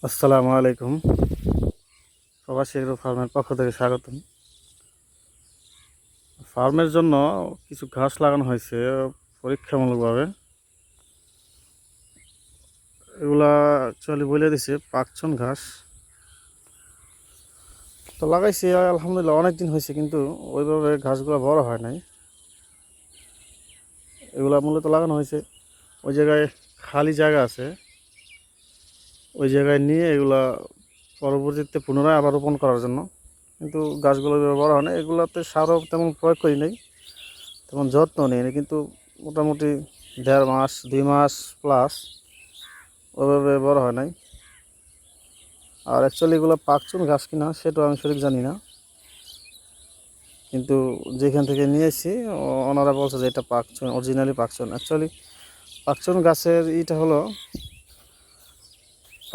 আসসালামু আলাইকুম। প্রবাসী এগ্রো ফার্মের পক্ষ থেকে স্বাগতম। ফার্মের জন্য কিছু ঘাস লাগানো হয়েছে পরীক্ষামূলকভাবে। এগুলা অ্যাকচুয়ালি বলে দিছে পাকচন ঘাস। তো লাগাইছি আলহামদুলিল্লাহ অনেক দিন হয়েছে, কিন্তু ওইভাবে ঘাসগুলো বড় হয় নাই। এগুলা মূলত লাগানো হয়েছে ওই জায়গায় খালি জায়গা আছে, ওই জায়গায় নিয়ে এগুলা পরবর্তীতে পুনরায় আবার রোপণ করার জন্য। কিন্তু গাছগুলো ওইভাবে বড় হয় না। এগুলাতে সারও তেমন প্রয়োগ করি নাই, তেমন যত্ন নিই, কিন্তু মোটামুটি 1.5 মাস 2 মাস প্লাস ওইভাবে বড় হয় নাই। আর অ্যাকচুয়ালি এগুলো পাকচুন ঘাস কিনা সেটাও আমি সঠিক জানি না, কিন্তু যেখান থেকে নিয়েছি ওনারা বলছে যে এটা পাকচুন, অরিজিনালি পাকচুন। অ্যাকচুয়ালি পাকচুন গাছের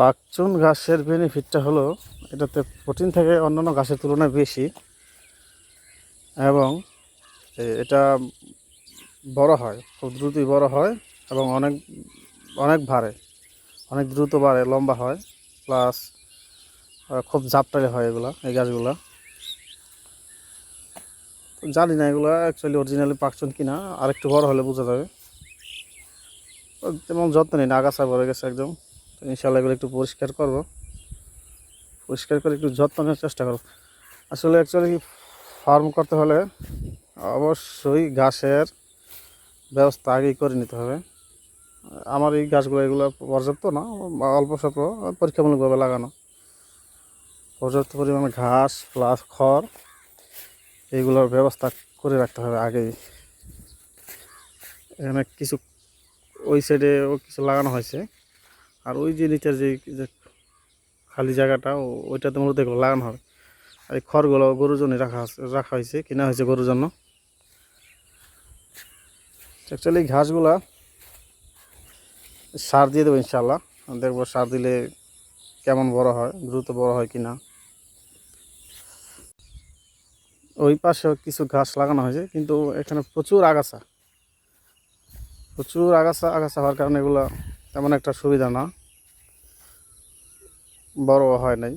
পাকচুন ঘাসের বেনিফিটটা হলো এটাতে প্রোটিন থাকে অন্যান্য ঘাসের তুলনায় বেশি, এবং এটা বড় হয়, খুব দ্রুতই বড় হয়, এবং অনেক অনেক বাড়ে, অনেক দ্রুত বাড়ে, লম্বা হয়, প্লাস খুব জাপটালে হয় এই গাছগুলা। তো জানি না এগুলো অ্যাকচুয়ালি অরিজিনালি পাকচুন কিনা, আর একটু বড় হলে বোঝা যাবে। তেমন যত্ন নিই না, আগাছা ভরে গেছে একদম। তো ইনশাল্লাহ এগুলো একটু পরিষ্কার করব, পরিষ্কার করে একটু যত্ন নেওয়ার চেষ্টা করব। আসলে অ্যাকচুয়ালি ফার্ম করতে হলে অবশ্যই ঘাসের ব্যবস্থা আগেই করে নিতে হবে। আমার এই গাছগুলো এগুলো পর্যাপ্ত না, অল্প স্বল্প পরীক্ষামূলকভাবে লাগানো। পর্যাপ্ত পরিমাণে ঘাস প্লাস খড় এইগুলোর ব্যবস্থা করে রাখতে হবে আগেই। এখানে কিছু ওই সাইডেও কিছু লাগানো হয়েছে, আর ওই যে নিচের যে খালি জায়গাটা ওইটাতে মূলত এগুলো লাগানো হবে। আর এই খড়গুলো গরুর জন্য রাখা হয়েছে, কিনা হয়েছে গরুর জন্য। অ্যাকচুয়ালি ঘাসগুলা সার দিয়ে দেবো ইনশাল্লাহ, দেখবো সার দিলে কেমন বড় হয়, দ্রুত বড় হয় কিনা। ওই পাশেও কিছু ঘাস লাগানো হয়েছে, কিন্তু এখানে প্রচুর আগাছা, আগাছা হওয়ার কারণে এগুলো তেমন একটা সুবিধা না, বড় হয় নাই,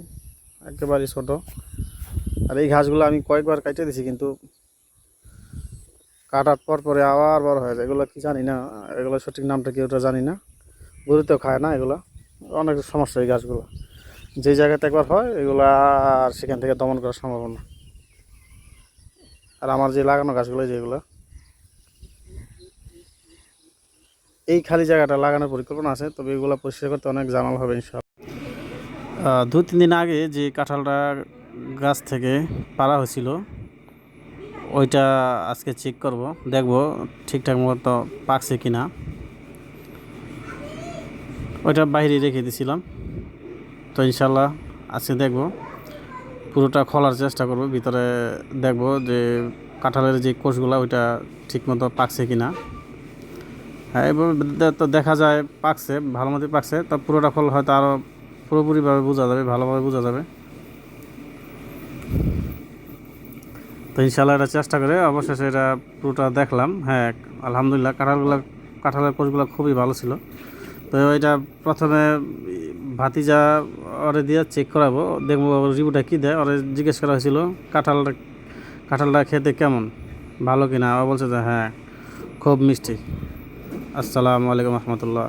একেবারেই ছোট। আর এই ঘাসগুলো আমি কয়েকবার কাটে দিছি, কিন্তু কাটার পর পরে আবার বড় হয়ে যায়। এগুলো কি জানি না, এগুলো সঠিক নামটা কি ওটা জানি না। গরুতেও খায় না এগুলো, অনেক সমস্যা এই গাছগুলো। যে জায়গাতে একবার হয় এগুলো আর সেখান থেকে দমন করা সম্ভব না। আর আমার যে লাগানো গাছগুলো যেগুলো, এই খালি জায়গাটা লাগানোর পরিকল্পনা আছে, তবে এগুলো পরিষ্কার করতে অনেক জামাল হবে ইনশাআল্লাহ। 2-3 দিন আগে যে কাঁঠালটা গাছ থেকে পাড়া হয়েছিল ওইটা আজকে চেক করব, দেখব ঠিকঠাক মতো পাকছে কিনা। ওইটা বাইরে রেখে দিয়েছিলাম, তো ইনশাল্লাহ আজকে দেখব, পুরোটা খোলার চেষ্টা করব, ভিতরে দেখব যে কাঁঠালের যে কোষগুলো ওইটা ঠিকমতো পাকছে কিনা। হ্যাঁ, এবার তো দেখা যায় পাকছে, ভালো মতোই পাকছে। তো পুরোটা ফল হয়তো আরও পুরোপুরিভাবে বোঝা যাবে, ভালোভাবে বোঝা যাবে। তো ইনশাল্লাহ এটা চেষ্টা করে অবশেষে এটা পুরোটা দেখলাম। হ্যাঁ, আলহামদুলিল্লাহ কাঁঠালের কোষগুলো খুবই ভালো ছিল। তো এটা প্রথমে ভাতিজা ওরে দিয়ে চেক করাবো, দেখবো রিভিউটা কী দেয়। ওরে জিজ্ঞেস করা হয়েছিল কাঁঠালটা খেতে কেমন, ভালো কিনা। ও বলছে যে হ্যাঁ, খুব মিষ্টি। আসসালামু আলাইকুম রহমতুল্লাহ।